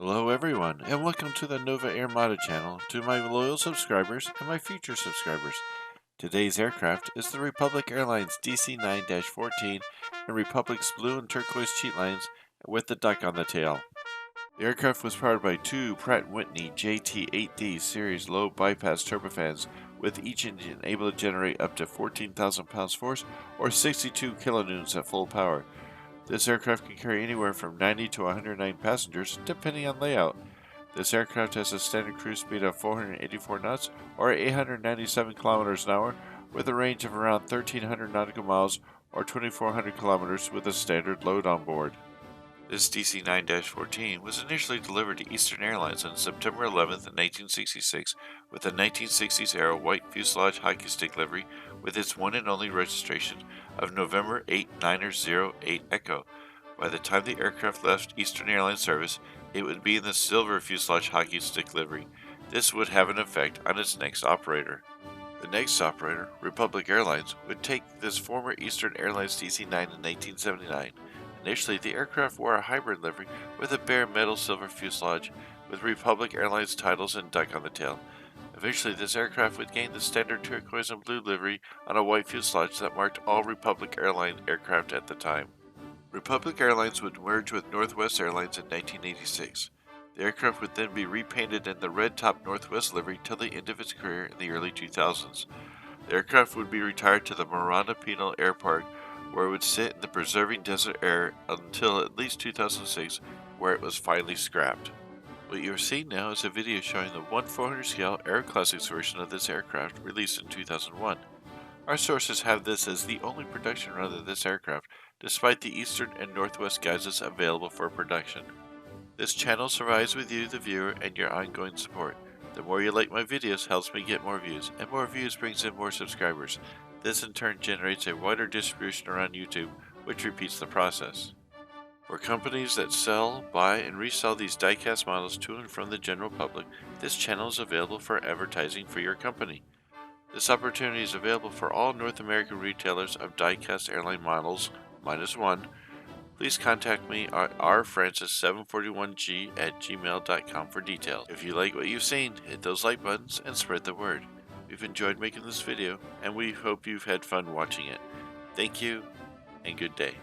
Hello everyone, and welcome to the Nova Armada channel, to my loyal subscribers and my future subscribers. Today's aircraft is the Republic Airlines DC-9-14 and Republic's blue and turquoise cheat lines with the duck on the tail. The aircraft was powered by two Pratt and Whitney JT8D series low bypass turbofans, with each engine able to generate up to 14,000 pounds force or 62 kilonewtons at full power. This aircraft can carry anywhere from 90 to 109 passengers, depending on layout. This aircraft has a standard cruise speed of 484 knots or 897 kilometers an hour, with a range of around 1,300 nautical miles or 2,400 kilometers with a standard load on board. This DC-9-14 was initially delivered to Eastern Airlines on September 11, 1966, with a 1960s-era white fuselage hockey stick livery with its one and only registration of November 8908 Echo. By the time the aircraft left Eastern Airlines service, it would be in the silver fuselage hockey stick livery. This would have an effect on its next operator. The next operator, Republic Airlines, would take this former Eastern Airlines DC-9 in 1979. Initially, the aircraft wore a hybrid livery with a bare metal silver fuselage with Republic Airlines titles and duck on the tail. Eventually, this aircraft would gain the standard turquoise and blue livery on a white fuselage that marked all Republic Airlines aircraft at the time. Republic Airlines would merge with Northwest Airlines in 1986. The aircraft would then be repainted in the red top Northwest livery till the end of its career in the early 2000s. The aircraft would be retired to the Marana Penal Air Park, where it would sit in the preserving desert air until at least 2006, where it was finally scrapped. What you are seeing now is a video showing the 1/400 scale Aero Classics version of this aircraft released in 2001. Our sources have this as the only production run of this aircraft, despite the Eastern and Northwest guises available for production. This channel survives with you, the viewer, and your ongoing support. The more you like my videos helps me get more views, and more views brings in more subscribers. This in turn generates a wider distribution around YouTube, which repeats the process. For companies that sell, buy, and resell these diecast models to and from the general public, this channel is available for advertising for your company. This opportunity is available for all North American retailers of diecast airline models, -1. Please contact me at rfrancis741g@gmail.com for details. If you like what you've seen, hit those like buttons and spread the word. We've enjoyed making this video, and we hope you've had fun watching it. Thank you, and good day.